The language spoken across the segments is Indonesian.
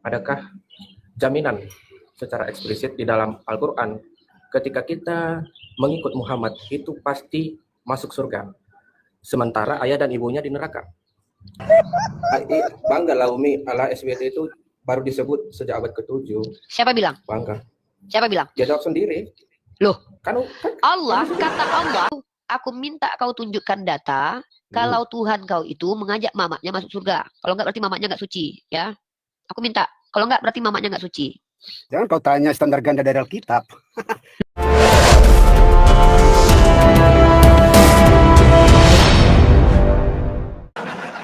Adakah jaminan secara eksplisit di dalam Al-Quran ketika kita mengikut Muhammad itu pasti masuk surga, sementara ayah dan ibunya di neraka? Bangga lah Umi, ala SWT itu baru disebut sejak abad ke-7. Siapa bilang? Bangga. Siapa bilang? Dia jawab sendiri. Loh, kan Allah, kata Allah, aku minta kau tunjukkan data kalau Tuhan kau itu mengajak mamanya masuk surga. Kalau enggak berarti mamanya enggak suci, ya. Aku minta. Kalau enggak berarti mamanya enggak suci. Jangan kau tanya standar ganda dari Alkitab.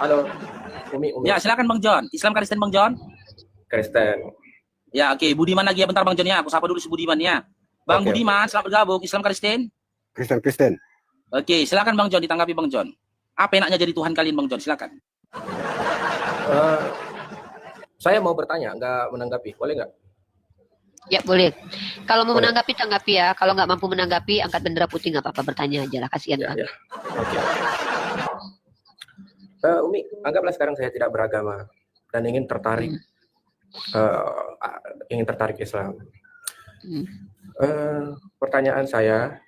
Halo, Umi. Ya, silakan Bang John. Islam Kristen Bang John? Kristen. Ya, oke. Budiman lagi ya, bentar Bang John ya. Aku sapa dulu si Budiman ya. Bang Budiman, selamat bergabung. Islam Kristen? Kristen. Oke, silakan Bang John, ditanggapi Bang John. Apa enaknya jadi Tuhan kalian Bang John? Silakan. Saya mau bertanya, nggak menanggapi. Boleh nggak? Ya, boleh. Kalau mau menanggapi, tanggapi ya. Kalau nggak mampu menanggapi, angkat bendera putih, nggak apa-apa. Bertanya aja lah, kasihan kan. Ya. Oke. Umi, anggaplah sekarang saya tidak beragama dan ingin tertarik Islam. Pertanyaan saya,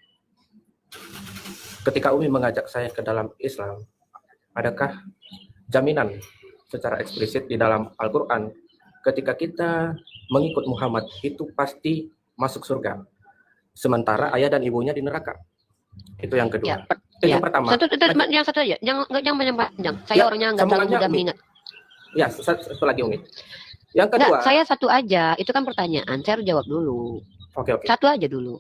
ketika Umi mengajak saya ke dalam Islam, adakah jaminan secara eksplisit di dalam Al-Quran ketika kita mengikut Muhammad itu pasti masuk surga, sementara ayah dan ibunya di neraka? Itu yang kedua. Itu pertama. Yang satu aja, jangan panjang. Saya orangnya nggak terlalu mudah mengingat. Ya, satu lagi Umi. Yang kedua. Saya satu aja. Itu kan pertanyaan. Saya harus jawab dulu. Oke. Satu aja dulu.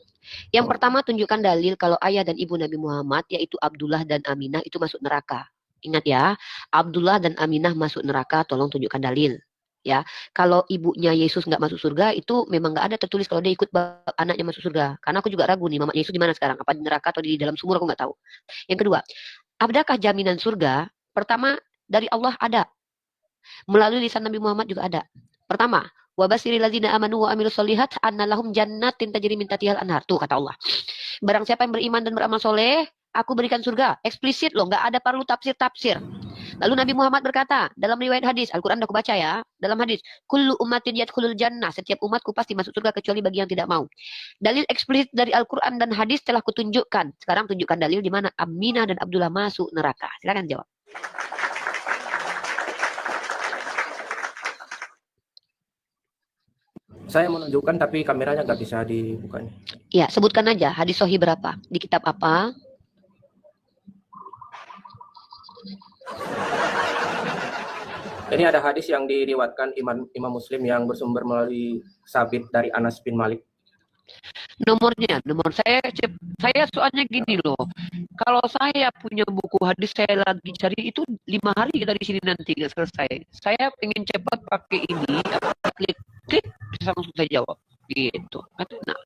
Yang pertama, tunjukkan dalil kalau ayah dan ibu Nabi Muhammad, yaitu Abdullah dan Aminah, itu masuk neraka. Ingat ya, Abdullah dan Aminah masuk neraka. Tolong tunjukkan dalil. Ya, kalau ibunya Yesus nggak masuk surga, itu memang nggak ada tertulis kalau dia ikut anaknya masuk surga. Karena aku juga ragu nih, mamanya Yesus di mana sekarang? Apa di neraka atau di dalam sumur? Aku nggak tahu. Yang kedua, adakah jaminan surga? Pertama, dari Allah ada. Melalui lisan Nabi Muhammad juga ada. Pertama, wabasiril ladzina amanu wa amilus solihat anna lahum jannatin tajri min tahtihal anhar. Tuh kata Allah. Barang siapa yang beriman dan beramal soleh, aku berikan surga. Eksplisit loh, nggak ada perlu tafsir. Lalu Nabi Muhammad berkata, dalam riwayat hadis, Al-Quran udah aku baca ya, dalam hadis, kullu ummatin yadkhulul jannah, setiap umatku pasti masuk surga kecuali bagi yang tidak mau. Dalil eksplisit dari Al-Quran dan hadis telah kutunjukkan. Sekarang tunjukkan dalil di mana Aminah dan Abdullah masuk neraka. Silakan jawab. Saya menunjukkan tapi kameranya nggak bisa dibukanya. Ya, sebutkan aja hadis sahih berapa, di kitab apa? Ini ada hadis yang diriwayatkan Imam Muslim yang bersumber melalui Sabit dari Anas bin Malik. Nomor saya soalnya gini loh. Kalau saya punya buku hadis, saya lagi cari itu 5 hari kita di sini nanti nggak selesai. Saya pengen cepat pakai ini, klik bisa langsung saya jawab gitu. Nah,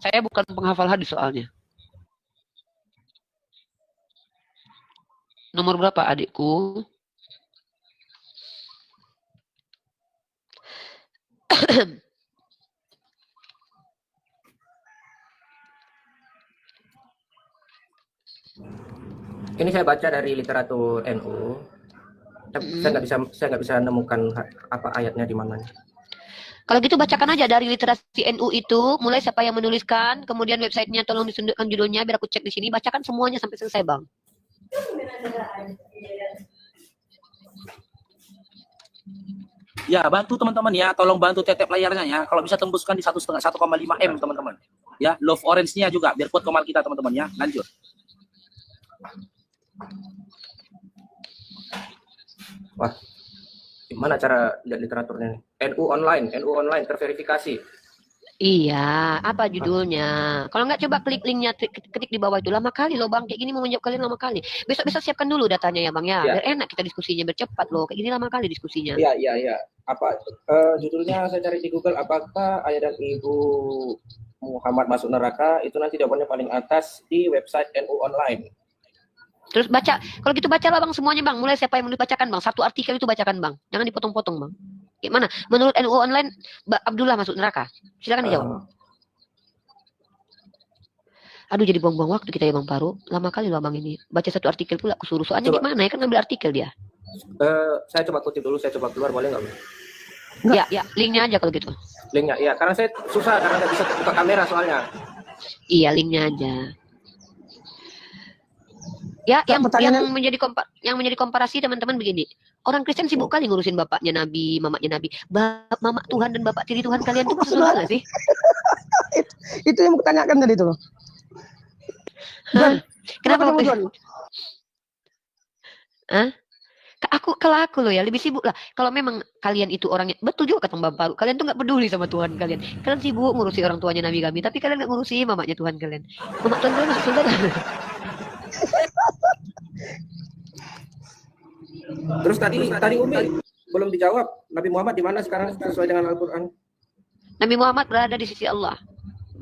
saya bukan penghafal hadis soalnya. Nomor berapa adikku? Ini saya baca dari literatur NU. Saya nggak bisa nemukan apa ayatnya di mana. Kalau gitu bacakan aja dari literasi NU itu, mulai siapa yang menuliskan, kemudian websitenya tolong disundukkan judulnya biar aku cek di sini. Bacakan semuanya sampai selesai, Bang. Ya, bantu teman-teman ya, tolong bantu tetep layarnya ya. Kalau bisa tembuskan di 1,5 M teman-teman. Ya, love orange-nya juga biar kuat komal kita teman-teman ya. Lanjut. Wah, gimana cara lihat literaturnya? NU online terverifikasi. Iya, apa judulnya? Kalau nggak coba klik linknya, ketik di bawah itu. Lama kali loh Bang, kayak gini mau menjawab kalian lama kali. Besok siapkan dulu datanya ya Bang ya, biar enak kita diskusinya, biar cepat loh. Kayak gini lama kali diskusinya. Iya. Apa judulnya saya cari di Google, apakah ayah dan ibu Muhammad masuk neraka? Itu nanti jawabannya paling atas di website NU online. Terus baca, kalau gitu bacalah Bang semuanya Bang. Mulai siapa yang mau dibacakan Bang, satu artikel itu bacakan Bang. Jangan dipotong-potong Bang. Gimana? Menurut NU online, Abdullah masuk neraka. Silakan dijawab. Aduh, jadi buang-buang waktu kita ya Bang Paru. Lama kali loh Bang ini. Baca satu artikel pula aku suruh. Soalnya gimana ya, kan ngambil artikel dia. Saya coba kutip dulu, saya coba keluar, boleh nggak? Ya, linknya aja kalau gitu. Linknya, ya. Karena saya susah karena nggak bisa buka kamera soalnya. Iya, linknya aja. Ya, yang menjadi komparasi teman-teman begini. Orang Kristen sibuk kali ngurusin bapaknya Nabi, mamanya Nabi. Mama Tuhan dan bapak tiri Tuhan kalian tuh masuk surga nggak sih? Itu yang mau tanyakan tadi itu loh. Hah? Kenapa kamu waktu John? Hah? Kalau aku loh ya lebih sibuk lah. Kalau memang kalian itu orangnya betul juga kata Mbak Paru. Kalian tuh nggak peduli sama Tuhan kalian. Kalian sibuk ngurusi orang tuanya Nabi kami, tapi kalian nggak ngurusi mamanya Tuhan kalian. Mama Tuhan kalian masuk surga nggak? Terus tadi Umi belum dijawab. Nabi Muhammad di mana sekarang sesuai dengan Al-Qur'an? Nabi Muhammad berada di sisi Allah.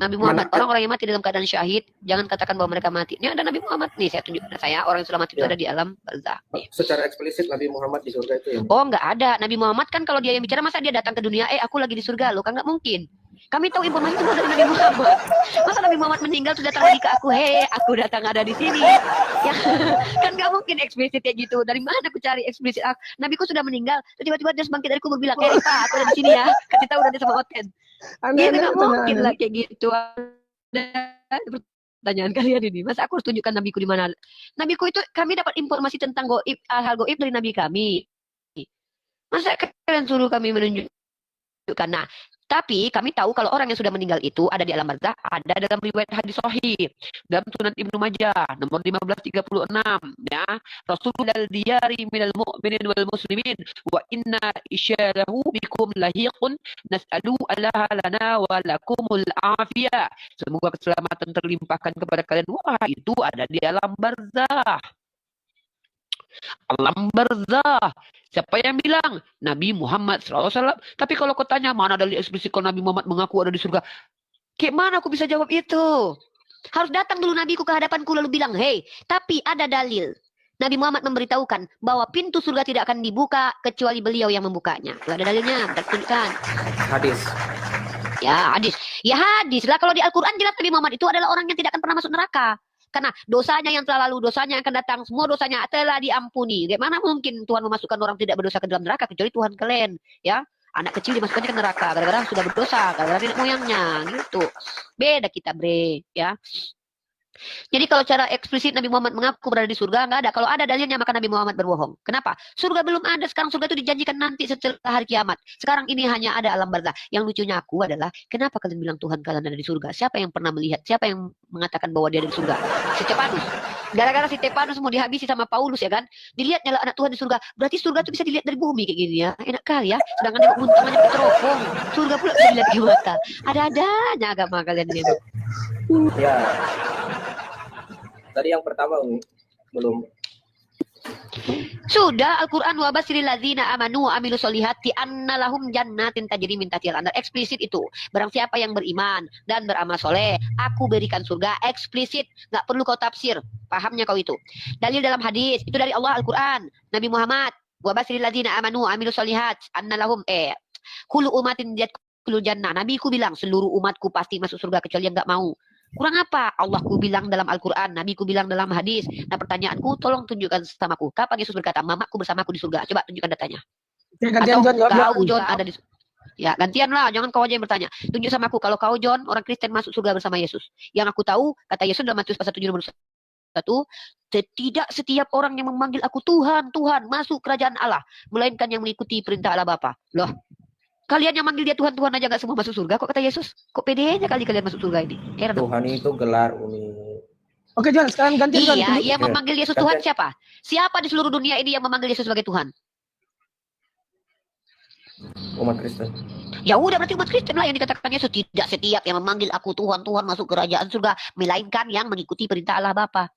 Nabi Muhammad, Mana? orang-orang yang mati dalam keadaan syahid, jangan katakan bahwa mereka mati. Ini ada Nabi Muhammad nih, saya tunjukkan saya orang yang sudah mati itu ada di alam barzakh. Nih. Secara eksplisit Nabi Muhammad di surga itu ya. Oh, nggak ada. Nabi Muhammad kan kalau dia yang bicara masa dia datang ke dunia, aku lagi di surga loh, kan nggak mungkin. Kami tahu informasi itu dari Nabi Muhammad. Masa Nabi Muhammad meninggal sudah datang lagi ke aku, aku datang ada di sini. Ya, kan nggak mungkin eksplisit kayak gitu. Dari mana aku cari eksplisit? Nabiku sudah meninggal, tiba-tiba dia bangkit dari kubur bilang, Pak, aku ada di sini ya. Kasih tahu nanti sama Oten. Ya, nggak mungkin lah kayak gitu. Pertanyaan kalian ini, masa aku harus tunjukkan nabiku di mana? Nabiku itu kami dapat informasi tentang goib, hal goib dari nabi kami. Masa kalian suruh kami menunjukkan? Nah, tapi kami tahu kalau orang yang sudah meninggal itu ada di alam barzakh, ada dalam riwayat hadis sahih dalam Sunan Ibnu Majah nomor 1536 ya. Rasulul diyari minal mu'minin wal muslimin wa inna isyarahu bikum lahiqun nas'alu Allah lana wa lakumul afiyah. Semoga keselamatan terlimpahkan kepada kalian. Wah, itu ada di alam barzakh. Alam barzakh. Siapa yang bilang? Nabi Muhammad SAW. Tapi kalau kau tanya mana dalil eksplisit kalau Nabi Muhammad mengaku ada di surga? Kayak mana aku bisa jawab itu? Harus datang dulu nabiku ke hadapanku lalu bilang, hei, tapi ada dalil. Nabi Muhammad memberitahukan bahwa pintu surga tidak akan dibuka kecuali beliau yang membukanya. Kalau ada dalilnya, tunjukkan. Hadis. Ya, hadis. Ya, hadis. Lah kalau di Al-Quran jelas Nabi Muhammad itu adalah orang yang tidak akan pernah masuk neraka. Karena dosanya yang telah lalu, dosanya yang akan datang, semua dosanya telah diampuni. Bagaimana mungkin Tuhan memasukkan orang tidak berdosa ke dalam neraka kecuali Tuhan kalian, ya? Anak kecil dimasukkannya ke neraka gara-gara sudah berdosa, gara-gara nenek moyangnya, gitu. Beda kita, bre, ya. Jadi kalau cara eksplisit Nabi Muhammad mengaku berada di surga, nggak ada. Kalau ada dalilnya maka Nabi Muhammad berbohong. Kenapa? Surga belum ada. Sekarang surga itu dijanjikan nanti setelah hari kiamat. Sekarang ini hanya ada alam barzakh. Yang lucunya aku adalah, kenapa kalian bilang Tuhan kalian ada di surga? Siapa yang pernah melihat? Siapa yang mengatakan bahwa dia ada di surga? Si Stefanus. Gara-gara si Stefanus mau dihabisi sama Paulus ya kan? Dilihatnya anak Tuhan di surga. Berarti surga itu bisa dilihat dari bumi kayak gini ya. Enak kali ya. Sedangkan dia buntung aja teropong. Surga pula bisa dilihat di mata. Ada-adanya agama kalian ini. Ya. Tadi yang pertama Umi belum. Sudah Al-Quran wa basyiril ladzina amanu wa amilus solihati anna lahum jannatin tajri min tahtihal anhar. Eksplisit itu. Barang siapa yang beriman dan beramal soleh, aku berikan surga. Eksplisit, nggak perlu kau tafsir. Pahamnya kau itu. Dalil dalam hadis itu dari Allah Al-Quran. Nabi Muhammad wa basyiril ladzina amanu wa amilus solihat anna lahum kullu umatin yadkhulul jannah. Nabiku bilang seluruh umatku pasti masuk surga kecuali yang nggak mau. Kurang apa? Allahku bilang dalam Al-Quran, Nabiku bilang dalam hadis. Nah pertanyaanku, tolong tunjukkan samaku. Kapan Yesus berkata, mamaku bersamaku di surga? Coba tunjukkan datanya. Gantian Atau John jawab. kau John ada di surga. Ya gantian lah, jangan kau aja yang bertanya. Tunjuk sama aku, kalau kau John, orang Kristen masuk surga bersama Yesus. Yang aku tahu, kata Yesus dalam Matius pasal 7 nomor 1, tidak setiap orang yang memanggil aku Tuhan, Tuhan, masuk kerajaan Allah. Melainkan yang mengikuti perintah Allah Bapa. Loh, kalian yang manggil dia Tuhan, Tuhan aja gak semua masuk surga. Kok kata Yesus? Kok pedenya kali kalian masuk surga ini? Heran. Tuhan itu gelar Umi. Oke John, sekarang gantian John. Iya, yang memanggil Yesus Tuhan siapa? Siapa di seluruh dunia ini yang memanggil Yesus sebagai Tuhan? Umat Kristen. Ya udah berarti umat Kristen lah yang dikatakan Yesus. Tidak setiap yang memanggil aku Tuhan, Tuhan masuk kerajaan surga. Melainkan yang mengikuti perintah Allah Bapa.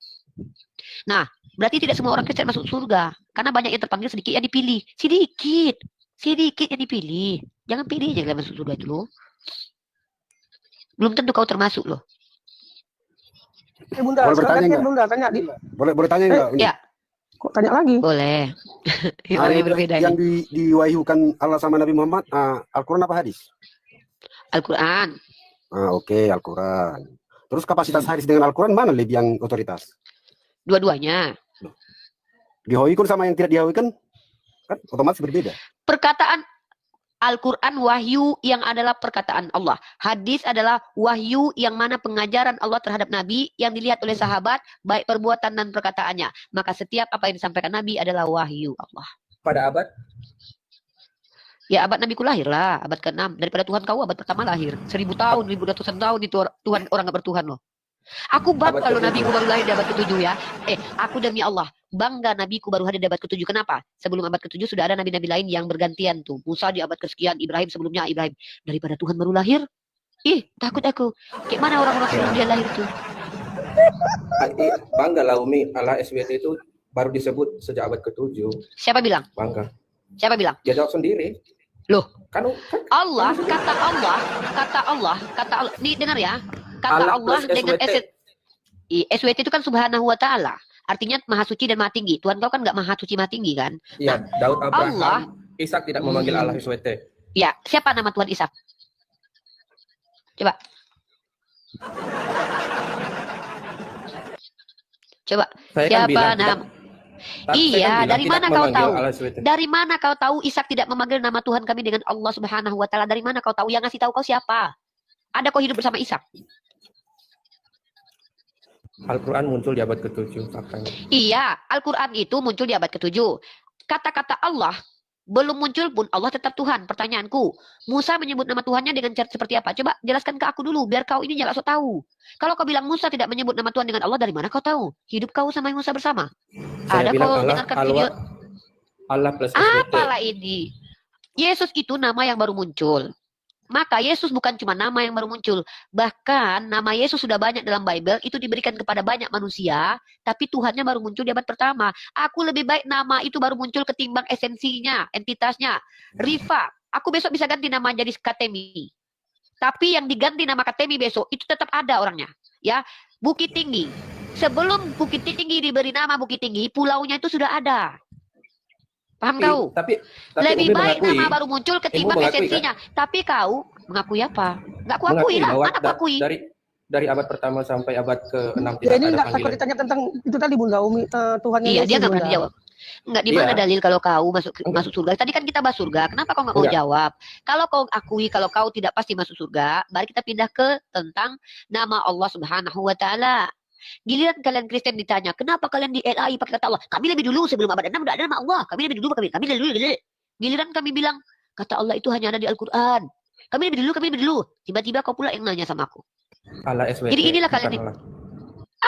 Nah, berarti tidak semua orang Kristen masuk surga. Karena banyak yang terpanggil, sedikit yang dipilih. Sedikit yang dipilih. Jangan pilih aja kalian masuk surga itu loh. Belum tentu kau termasuk loh. Bunda, Boleh sekarang bertanya gantian nggak? Bunda, tanya. Boleh tanya enggak? Ya. Kok tanya lagi? Boleh. Orang yang berbeda Yang ini. diwahyukan Allah sama Nabi Muhammad, Al-Quran apa hadis? Al-Quran. Oke, Al-Quran. Terus kapasitas hadis dengan Al-Quran mana lebih yang otoritas? Dua-duanya. Dihawikan sama yang tidak dihawikan kan otomatis berbeda. Perkataan Al-Quran wahyu yang adalah perkataan Allah. Hadis adalah wahyu yang mana pengajaran Allah terhadap Nabi yang dilihat oleh sahabat, baik perbuatan dan perkataannya. Maka setiap apa yang disampaikan Nabi adalah wahyu Allah. Pada abad Ya abad Nabiku lahir lah, abad ke-6. Daripada Tuhan kau abad pertama lahir. 1000 tahun, 1200 tahun itu Tuhan orang gak bertuhan loh. Aku bangga Abad kalau ke-7. Nabiku baru lahir di abad ke-7 ya. Aku demi Allah, bangga Nabiku baru hadir di abad ke-7. Kenapa? Sebelum abad ke-7 sudah ada nabi-nabi lain yang bergantian tuh. Musa di abad kesekian, Ibrahim sebelumnya Ibrahim. Daripada Tuhan baru lahir, takut aku. Kayak mana orang-orang sebelum dia lahir tuh? bangga lah Umi, Allah SWT itu baru disebut sejak abad ke-7. Siapa bilang? Bangga. Siapa bilang? Dia jawab sendiri. Loh, Kan Allah, kata Allah. Nih dengar ya. Kata Allah Allah plus dengan SWT. SWT itu kan subhanahu wa ta'ala. Artinya maha suci dan maha tinggi. Tuhan kau kan nggak maha suci maha tinggi kan? Iya, Daud Abraham, Allah. Ishak tidak memanggil Allah SWT. Ya, siapa nama Tuhan Ishak? Coba. Saya kan Siapa bilang, nama? saya Iya, kan bilang dari tidak mana kau memanggil tahu? Allah SWT. Dari mana kau tahu Ishak tidak memanggil nama Tuhan kami dengan Allah Subhanahu wa taala? Dari mana kau tahu? Yang ngasih tahu kau siapa? Ada kau hidup bersama Ishak? Al-Quran muncul di abad ke-7 faktanya. Iya, Al-Qur'an itu muncul di abad ke-7. Kata-kata Allah belum muncul pun Allah tetap Tuhan. Pertanyaanku, Musa menyebut nama Tuhannya dengan cara seperti apa? Coba jelaskan ke aku dulu, biar kau ini jangan sok tahu. Kalau kau bilang Musa tidak menyebut nama Tuhan dengan Allah, dari mana kau tahu? Hidup kau sama Musa bersama. Saya Ada bilang kau Allah, dengarkan video? Allah plus SWT. Apalah ini? Yesus itu nama yang baru muncul. Maka Yesus bukan cuma nama yang baru muncul. Bahkan nama Yesus sudah banyak dalam Bible, itu diberikan kepada banyak manusia, tapi Tuhannya baru muncul di abad pertama. Aku lebih baik nama itu baru muncul ketimbang esensinya, entitasnya. Rifa, aku besok bisa ganti nama jadi Katemi. Tapi yang diganti nama Katemi besok, itu tetap ada orangnya. Ya, Bukit Tinggi. Sebelum Bukit Tinggi diberi nama Bukit Tinggi, pulaunya itu sudah ada. Paham kau? Tapi Lebih Umi baik mengakui, nama baru muncul ketimbang mengakui, esensinya. Tapi kau mengakui apa? Nggak kuakui lah. bahwa Mana kuakui? dari abad pertama sampai abad ke-6 Ya tidak ini ada nggak takut panggilan. ditanya tentang itu tadi Bunda Umi, Tuhannya Iya, Yesus, dia nggak Bunda. berani jawab. Nggak, di mana Iya. dalil kalau kau masuk Enggak. surga? Tadi kan kita bahas surga. Kenapa kau nggak mau Enggak. jawab? Kalau kau akui kalau kau tidak pasti masuk surga, mari kita pindah ke tentang nama Allah Subhanahu wa taala. Giliran kalian Kristen ditanya, kenapa kalian di LAI pakai kata Allah? Kami lebih dulu sebelum abad 6 udah ada nama Allah. Kami lebih dulu. Giliran kami bilang, kata Allah itu hanya ada di Al-Quran. Kami lebih dulu. Tiba-tiba kau pula yang nanya sama aku. Allah SWT. Jadi inilah bukan kalian ini. Allah.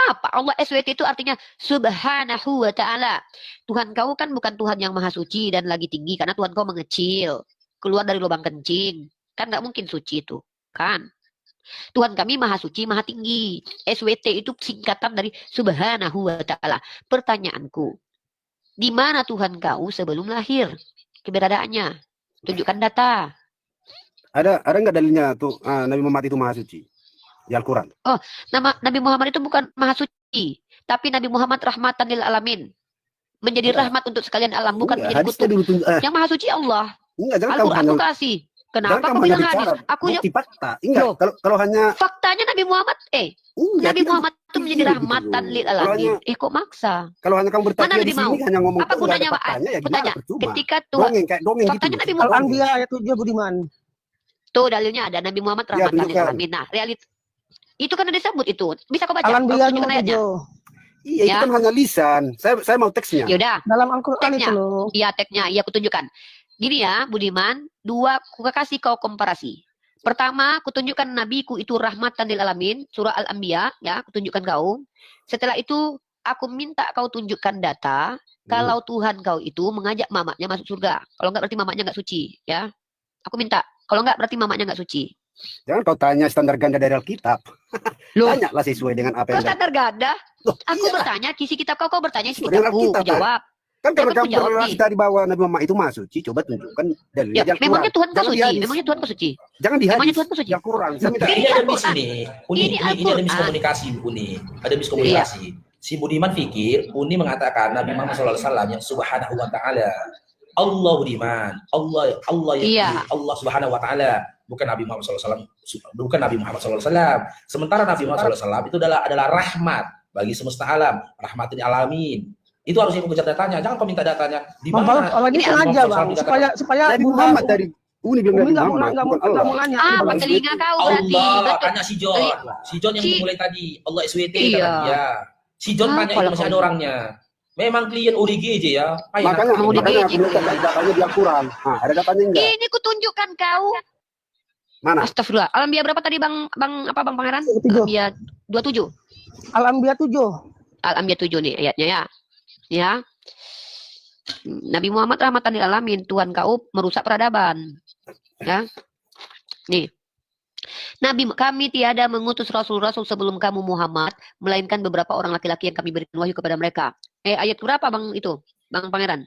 Apa? Allah SWT itu artinya Subhanahu wa ta'ala. Tuhan kau kan bukan Tuhan yang maha suci dan lagi tinggi. Karena Tuhan kau mengecil. Keluar dari lubang kencing. Kan nggak mungkin suci itu. Kan? Tuhan kami maha suci, maha tinggi. SWT itu singkatan dari Subhanahu wa ta'ala. Pertanyaanku. Di mana Tuhan kau sebelum lahir? Keberadaannya. Tunjukkan data. Ada nggak dalilnya tuh Nabi Muhammad itu maha suci di Al-Quran? Nama Nabi Muhammad itu bukan maha suci. Tapi Nabi Muhammad rahmatan lil alamin. Menjadi rahmat untuk sekalian alam. Bukan menjadi Hadisnya kutub. dulu Yang maha suci Allah. enggak, jangan kamu Al-Quran hanya aku kasih. Kenapa jangan kau kamu bilang hanya hadis? bicara Aku bukti fakta. Enggak, Loh. kalau hanya faktanya Nabi Muhammad enggak, Nabi tidak Muhammad itu menjadi begitu. rahmatan lil Kalau alamin. hanya- Kok maksa? Kalau hanya kamu bertanya Mana di lebih sini mau? hanya ngomong Apa tuh, nggak ada gunanya, Pak? faktanya, ya Aku gimana tanya, percuma. ketika Tuhan Dongeng faktanya gitu. Nabi Muhammad Al-Anbiya ayat 7 Budiman. tuh dalilnya ada Nabi Muhammad Ya, rahmatan lil tunjukkan. alamin. Nah, itu kan ada disebut itu. Bisa kau baca? Al-Anbiya Kau tunjukkan nomor ayatnya. 7. Iya, itu Ya. kan hanya lisan. Saya mau teksnya. Yaudah, Dalam Al-Quran Teksnya. itu loh. iya tagnya, iya aku tunjukkan. Gini ya, Budiman, dua aku kasih kau komparasi. Pertama, aku tunjukkan nabiku itu rahmatan lil alamin, surah Al-Anbiya, ya, aku tunjukkan kau. Setelah itu, aku minta kau tunjukkan data kalau Tuhan kau itu mengajak mamaknya masuk surga. Kalau enggak berarti mamaknya enggak suci, ya. Aku minta. Kalau enggak berarti mamaknya enggak suci. Jangan kau tanya standar ganda dari Alkitab. Loh, Tanyalah sesuai dengan apa kau yang standar ganda? Loh, Aku iya. bertanya isi kitab kau bertanya isi Dengan kitabku. Alkitab, Aku jawab. Kan kalau Jangan kamu kau jawab berrelasi nih. tadi bahwa Nabi Muhammad itu maha suci, coba tunjukkan dalilnya Ya, di Al-Quran. memangnya Tuhan kau Jangan di suci? hadis. Memangnya Tuhan kau suci? Jangan di Memangnya hadis. Tuhan kau suci? Di Al-Quran. Saya minta Ini Ini ada Al-Quran. miss ini. Uni, Ini ini ada Al-Quran. miskomunikasi, Uni. Ada miskomunikasi. Si Budiman pikir, Uni mengatakan Nabi Muhammad SAW yang subhanahu wa ta'ala. Allah Budiman. Allah Iya. Allah subhanahu wa ta'ala. Bukan Nabi Muhammad SAW. Bukan Nabi Muhammad SAW. Sementara Nabi Muhammad SAW itu adalah rahmat bagi semesta alam. Rahmatin alamin. Itu harus kau kejar datanya. Jangan kau minta datanya. Di Bang mana? Farouk, kalau ini Ini sengaja Al-Quran bang, dikatakan. supaya Nabi Bunda Muhammad dari Uni bilang Umi Nabi Muhammad, bukan Allah. mau nanya. Ah, Allah telinga SWT. kau berarti. Allah, Betul. tanya si John. Si John yang Si- mulai tadi. Allah SWT Iya. kata dia. Si John Ah, tanya kalau itu masih ada kau- orangnya. Memang klien Origi aja ya. Ayo, Makanya, Mau makanya aku dibikin. minta datanya di Al-Quran. Nah, ada datanya enggak? Ini kutunjukkan kau. Mana? Astagfirullah. Al-Anbiya berapa tadi Bang Pangeran? 7. Al-Anbiya 27. Al-Anbiya 7. Al-Anbiya 7 nih ayatnya ya. Ya. Nabi Muhammad rahmatan lil alamin, Tuhan kau merusak peradaban. Ya. Nih. Nabi kami tiada mengutus rasul-rasul sebelum kamu Muhammad, melainkan beberapa orang laki-laki yang kami berikan wahyu kepada mereka. Ayat berapa Bang itu? Bang Pangeran?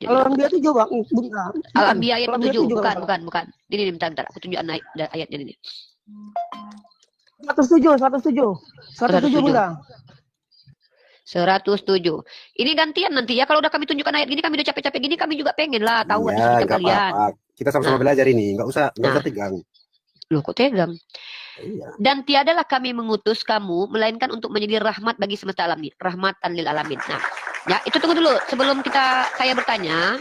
Al-Anbiya 7, Bang. Bentar. Al-Anbiya ayat Al-Anbiya 7. 7 Bukan, kalau bukan, bukan. Ini bentar. Aku tunjuk ayatnya ini. 107, 107. 107, Bunda. 107. Ini gantian nanti ya. Kalau udah kami tunjukkan ayat gini, kami udah capek-capek gini, kami juga pengen lah tahu Iya, hadis kita nggak kalian. apa-apa. Kita sama-sama Nah. belajar ini, nggak usah Nah. tegang. Loh, kok tegang? Iya. Dan tiadalah kami mengutus kamu melainkan untuk menjadi rahmat bagi semesta alam nih, rahmatan lil alamin. Nah, ya itu tunggu dulu sebelum saya bertanya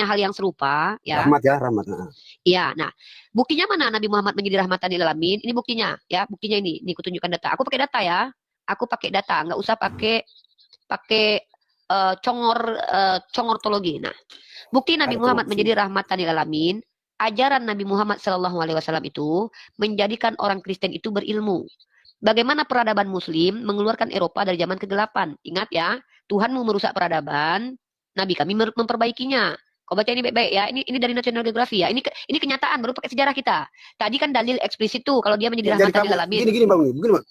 hal yang serupa ya. Rahmat ya, rahmat. Nah. Iya, nah, buktinya mana Nabi Muhammad menjadi rahmatan lil alamin? Ini buktinya ya, buktinya ini. Ini kutunjukkan data. Aku pakai data ya. Aku pakai data, nggak usah pakai congortologi. Nah, bukti Nabi Ada Muhammad korupsi. menjadi rahmatan lil alamin. Ajaran Nabi Muhammad SAW itu menjadikan orang Kristen itu berilmu. Bagaimana peradaban Muslim mengeluarkan Eropa dari zaman kegelapan? Ingat ya, Tuhanmu merusak peradaban, Nabi kami memperbaikinya. Kau baca ini baik-baik ya. Ini dari National Geography ya. Ini kenyataan baru pakai sejarah kita. Tadi kan dalil eksplisit tuh kalau dia menjadi Jadi rahmatan kamu lil alamin. gini Bang,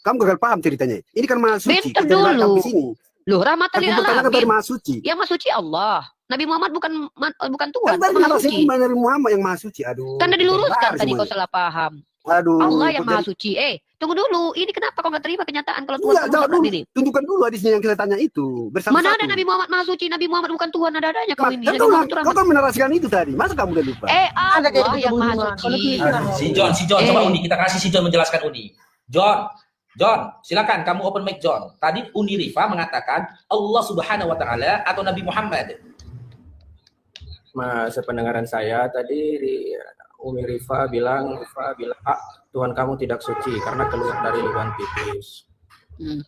kamu gagal paham ceritanya. Ini kan maha suci. Bentar Kita datang dulu. di sini. Loh, rahmatan Aku lil bertanya dari alamin. maha suci. Yang maha suci Allah. Nabi Muhammad bukan Kan Tuhan, tadi maha narasi suci. dari Muhammad yang maha suci. Aduh. Kan udah diluruskan benar tadi kau semuanya. salah paham. Aduh. Allah yang kok maha jadi- suci. Tunggu dulu. Ini kenapa kau nggak terima kenyataan kalau Tuhan Enggak, kamu jawab seperti dulu. ini? Tunjukkan dulu hadisnya yang kita tanya itu. Bersama Mana ada Nabi Muhammad maha suci? Nabi Muhammad bukan Tuhan, ada-adanya kau ini. Kan Nabi Muhammad itu kau rahmat. kan menarasikan itu tadi. Masa kamu udah lupa? Ada kayak Allah gitu, yang maha Budiman. Kalau suci. gitu, Si John, coba Eh. Uni, kita kasih si John menjelaskan Uni. John, silakan kamu open mic John. Tadi Uni Rifa mengatakan Allah Subhanahu wa taala atau Nabi Muhammad. Sependengaran saya tadi Umi Rifa bilang Tuhan kamu tidak suci karena keluar dari lubang pipis. Hmm.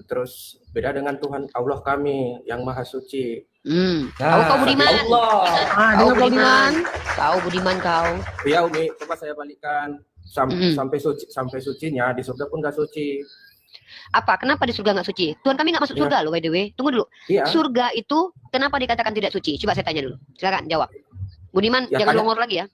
Terus beda dengan Tuhan Allah kami yang maha suci. Tahu kau Budiman? Allah. Kau dengan Budiman. Kau Budiman kau. Ya Umi, coba saya balikan sampai sucinya di surga pun gak suci. Apa? Kenapa di surga nggak suci? Tuhan kami nggak masuk Ya. surga loh, by the way. Tunggu dulu. Iya. Surga itu kenapa dikatakan tidak suci? Coba saya tanya dulu. Silakan jawab. Budiman, Ya, jangan tanya. longor lagi ya.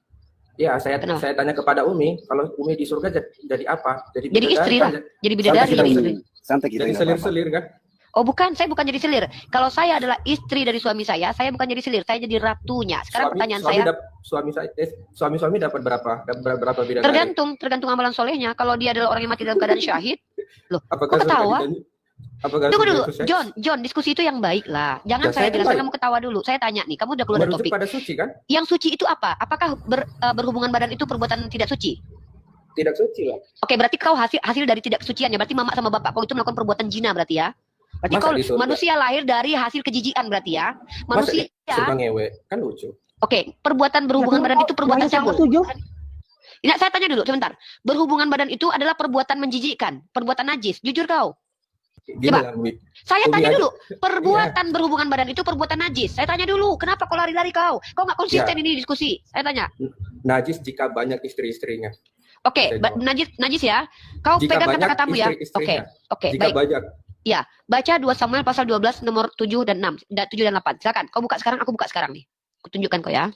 Iya, saya Kenapa? tanya kepada Umi, kalau Umi di surga jadi apa? Jadi bidadari istri kan? lah. Jadi bidadari. Santai kita Jadi, ini. Santai kita Jadi ini, nggak apa-apa. selir-selir kan? oh bukan, saya bukan jadi selir. Kalau saya adalah istri dari suami saya bukan jadi selir, saya jadi ratunya. Sekarang pertanyaan saya, Suami dapat berapa bidadari? tergantung amalan solehnya. Kalau dia adalah orang yang mati dalam keadaan syahid, Apakah kok ketawa? Apakah tunggu surga dulu, itu seks? John, diskusi itu yang baik lah. Jangan Ya, saya saya jelaskan, baik. kamu ketawa dulu. Saya tanya nih, kamu udah keluar dari Merujuk topik. pada suci kan? Yang suci itu apa? Apakah berhubungan badan itu perbuatan tidak suci? Tidak suci lah. Oke, berarti kau hasil dari tidak kesuciannya. Berarti mama sama bapak kau itu melakukan perbuatan zina berarti ya? Berarti Masa kau di surga? manusia lahir dari hasil kejijikan berarti ya? Masa Manusia. surga ngewe kan lucu. Oke, perbuatan berhubungan badan itu perbuatan cabul. 107. Ini saya tanya dulu sebentar. Berhubungan badan itu adalah perbuatan menjijikkan, perbuatan najis. Jujur kau. Gini Coba. lah, Umi. Saya Umi tanya aja. dulu. Perbuatan berhubungan badan itu perbuatan najis. Saya tanya dulu. Kenapa kau lari-lari kau? Kau nggak konsisten Ya. ini diskusi. Saya tanya. Najis jika banyak istri-istrinya. Oke, Saya jawab. najis ya. Kau Jika pegang banyak kata-katamu ya. istri-istrinya. Oke, Jika baik. banyak. Baca 2 Samuel pasal 12 nomor 7 dan 6. 7 dan 8. Silakan. Kau buka sekarang, aku buka sekarang nih. Aku tunjukkan kau ya.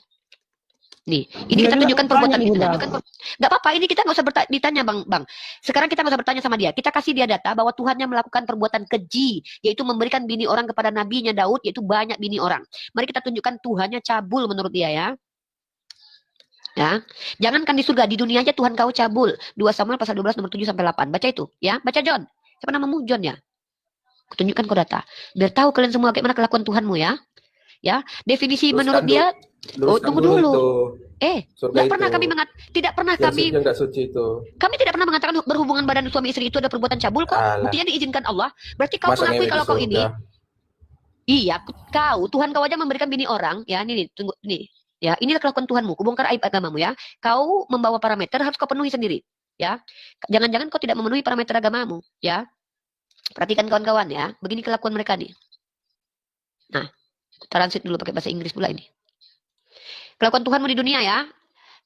Nih, ini Dia kita juga tunjukkan mau perbuatan tanya, kita Bunda. tunjukkan. Enggak apa-apa, ini kita nggak usah ditanya, Bang. Sekarang kita nggak usah bertanya sama dia. Kita kasih dia data bahwa Tuhannya melakukan perbuatan keji, yaitu memberikan bini orang kepada nabinya Daud, yaitu banyak bini orang. Mari kita tunjukkan Tuhannya cabul menurut dia ya. Ya, jangankan di surga, di dunia aja Tuhan kau cabul. 2 Samuel pasal 12 nomor 7 sampai 8. Baca itu, ya. Baca John. Siapa namamu? John ya. Kutunjukkan kau data. Biar tahu kalian semua bagaimana kelakuan Tuhanmu ya. Ya, definisi Luruskan menurut dulu. dia, Luruskan tunggu dulu. itu. tidak Surga pernah itu. kami tidak pernah Yang kami suci, yang nggak suci itu. kami tidak pernah mengatakan berhubungan badan suami istri itu ada perbuatan cabul kok. Alah. Buktinya diizinkan Allah. Berarti kau Masa mengakui ngewe di kalau kau ini, surga? iya, kau Tuhan kau aja memberikan bini orang, ya ini nih, tunggu nih. Ya, inilah kelakuan Tuhanmu. Kubongkar aib agamamu ya. Kau membawa parameter harus kau penuhi sendiri. Ya, jangan-jangan kau tidak memenuhi parameter agamamu. Ya, perhatikan kawan-kawan ya. Begini kelakuan mereka nih. Nah, translate dulu pakai bahasa Inggris pula ini. Kelakuan Tuhanmu di dunia ya.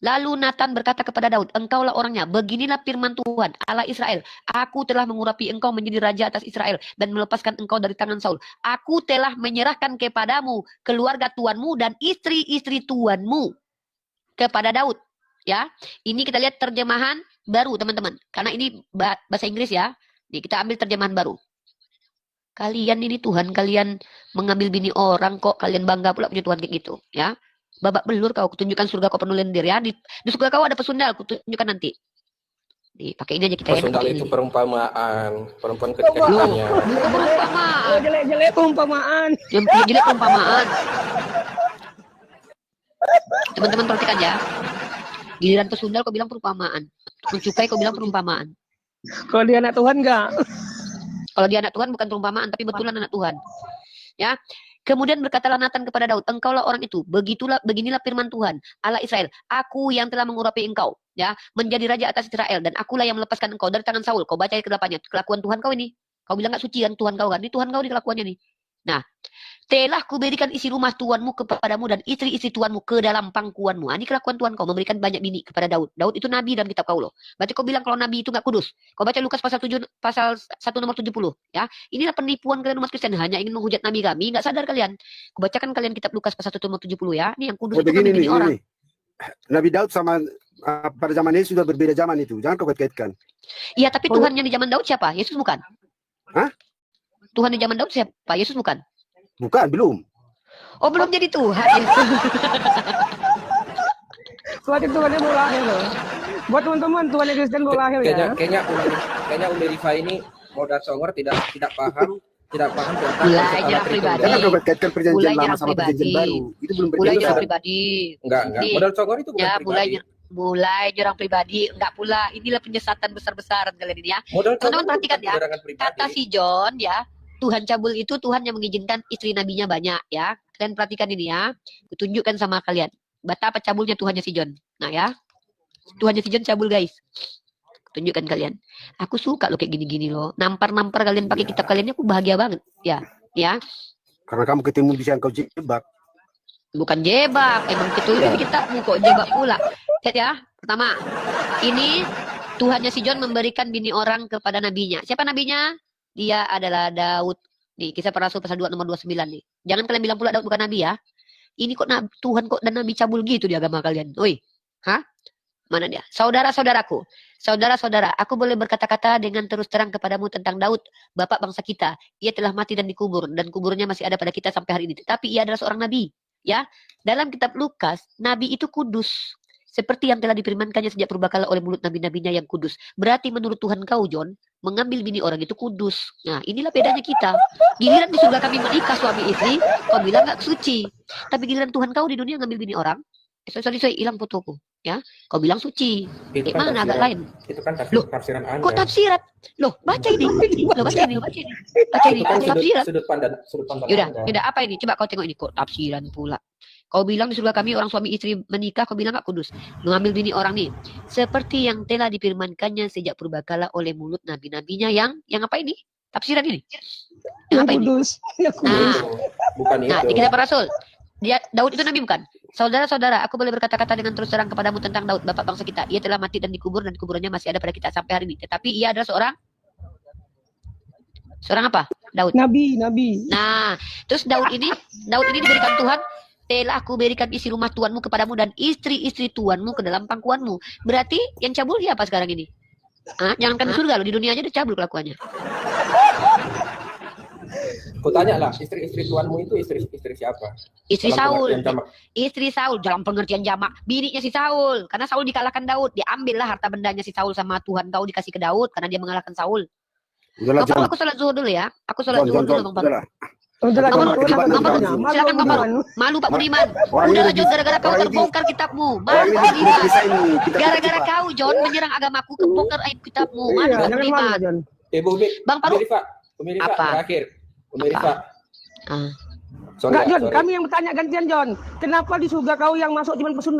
Lalu Nathan berkata kepada Daud, engkaulah orangnya, beginilah firman Tuhan, Allah Israel. Aku telah mengurapi engkau menjadi raja atas Israel dan melepaskan engkau dari tangan Saul. Aku telah menyerahkan kepadamu keluarga tuanmu dan istri-istri tuanmu kepada Daud. Ya, ini kita lihat terjemahan baru teman-teman. Karena ini bahasa Inggris ya. Nih, kita ambil terjemahan baru. Kalian ini Tuhan, kalian mengambil bini orang kok kalian bangga pula punya Tuhan kayak gitu. Ya. Babak belur kau, kutunjukkan surga kau penuh lendir ya. Di surga kau ada pesundal, kutunjukkan nanti. Pakai ini aja kita Pesundal itu perumpamaan. Perempuan ketika ditanya. Bukan perumpamaan. Jelek-jelek perumpamaan. Yang jelek perumpamaan. Teman-teman perhatikan ya. Giliran pesundal kau bilang perumpamaan. Mencukai kau bilang perumpamaan. Kalau dia anak Tuhan enggak. Kalau dia anak Tuhan bukan perumpamaan, tapi betulan anak Tuhan. Ya. Kemudian berkatalah Nathan kepada Daud, engkaulah orang itu, beginilah firman Tuhan, Allah Israel, aku yang telah mengurapi engkau, ya, menjadi raja atas Israel, dan akulah yang melepaskan engkau dari tangan Saul. Kau baca ayat ke-8-nya, kelakuan Tuhan kau ini. Kau bilang gak suci kan Tuhan kau kan? Ini Tuhan kau di kelakuannya nih. Nah, telah kuberikan isi rumah tuanmu kepadamu dan istri-istri tuanmu ke dalam pangkuanmu. Ini kelakuan Tuhan kau, memberikan banyak bini kepada Daud. Daud itu nabi dalam kitab kau loh. Berarti kau bilang kalau nabi itu gak kudus. Kau baca Lukas pasal 1 nomor 70. Ya, inilah penipuan kalian umat Kristen, hanya ingin menghujat nabi kami. Gak sadar kalian. Kau bacakan kalian kitab Lukas pasal 1 nomor 70 ya. Ini yang kudus itu begini nabi nih, orang. ini. Nabi Daud sama pada zaman ini sudah berbeda zaman itu. Jangan kau kaitkan. Iya, tapi Tuhan yang di zaman Daud siapa? Yesus bukan? Hah? Tuhan di zaman Daud siapa? Yesus bukan? Bukan, belum. Oh, belum jadi Tuhan. Suatu Tuhannya mau lahir loh. Buat teman-teman Tuhan yang Kristen mau lahir ya. Kayaknya Umi Rifa ini modal songor tidak paham tentang Mulai konsep nyerang Allah pribadi. Jangan kau kaitkan perjanjian Mulai lama nyerang sama perjanjian pribadi. baru. Itu belum Mulai berbeda. nyerang pribadi. Enggak. Nih, Modal songor itu bukan ya, pribadi. mulai nyerang pribadi. Enggak pula. Inilah penyesatan besar-besaran kalian ini ya. Modal Teman-teman songor perhatikan bukan ya. kebenaran pribadi. Kata si John ya. Tuhan cabul itu Tuhan yang mengizinkan istri nabinya banyak ya. Kalian perhatikan ini ya. Kutunjukkan sama kalian. Betapa cabulnya Tuhannya si John. Nah ya. Tuhannya si John cabul guys. Tunjukkan kalian. Aku suka lo kayak gini-gini loh. Nampar-nampar kalian pakai kitab kalian ini aku bahagia banget. Ya. Ya. Karena kamu ketemu bisa kau jebak. Bukan jebak. Emang itu kitabmu kok jebak pula. Lihat ya. Pertama. Ini Tuhannya si John memberikan bini orang kepada nabinya. Siapa nabinya? Dia adalah Daud. Nih, kisah para rasul pasal 2 nomor 29 nih. Jangan kalian bilang pula Daud bukan nabi ya. Ini kok Tuhan kok dan nabi cabul gitu di agama kalian. Oi. Hah? Mana dia? Saudara-saudaraku. Saudara-saudara, aku boleh berkata-kata dengan terus terang kepadamu tentang Daud, bapak bangsa kita. Ia telah mati dan dikubur dan kuburnya masih ada pada kita sampai hari ini. Tetapi ia adalah seorang nabi, ya. Dalam kitab Lukas, nabi itu kudus. Seperti yang telah difirmankannya sejak purbakala oleh mulut nabi-nabinya yang kudus. Berarti menurut Tuhan kau, John, mengambil bini orang itu kudus. Nah, inilah bedanya kita. Giliran di surga kami menikah suami istri, kau bilang gak suci. Tapi giliran Tuhan kau di dunia ngambil bini orang, sorry, hilang fotoku. Ya, kau bilang suci. Itu kan Mana agak tafsiran- lain? Itu kan Loh, tafsiran Anda. Kok tafsirat? Loh, baca ini. Loh, baca ini. Baca ini. Itu kan Tafsirat. sudut pandang Anda. Yaudah, apa ini? Coba kau tengok ini. Kok tafsiran pula? Kau bilang di surga kami orang suami istri menikah, kau bilang gak kudus. Mengambil bini orang nih. Seperti yang telah difirmankannya sejak purbakala oleh mulut nabi-nabinya yang apa ini? Tafsiran ini. Yang Yang apa ini? kudus. Yang kudus. Nah, Bukan nah, itu. di kitab para rasul. Daud itu nabi bukan? Saudara-saudara, aku boleh berkata-kata dengan terus terang kepadamu tentang Daud, bapak bangsa kita. Ia telah mati dan dikubur dan kuburannya masih ada pada kita sampai hari ini. Tetapi ia adalah seorang apa? Daud. Nabi. Nah, terus Daud ini diberikan Tuhan, telah aku berikan isi rumah tuanmu kepadamu dan istri-istri tuanmu ke dalam pangkuanmu. Berarti yang cabul dia apa sekarang ini? Jangankan di surga loh, di dunia aja dia cabul kelakuannya. Kutanya lah, istri-istri tuanmu itu istri siapa? Istri Dalam Saul. pengertian jamak. Istri Saul dalam pengertian jamak, bininya si Saul. Karena Saul dikalahkan Daud, diambillah harta bendanya si Saul sama Tuhan kau dikasih ke Daud karena dia mengalahkan Saul. Udahlah, Bang Paul, John. aku sholat zuhur dulu ya. Aku sholat zuhur dulu Bang Paul. Udahlah. Udahlah, Bang Paul, silakan Bang Paul. Malu Pak Budiman. Udahlah John, gara-gara kau terbongkar kitabmu. Malu Pak Budiman. Gara-gara kau John menyerang agamaku, kebongkar aib kitabmu. Malu Pak Jangan malu, Budiman. John. Umi Bang Paul. Umi Rifa, Apa? terakhir. Umi Apa? Rifa, Ah. Sorry, Enggak, ya, John, sorry. kami yang bertanya gantian, John. Kenapa di surga kau yang masuk cuma pesun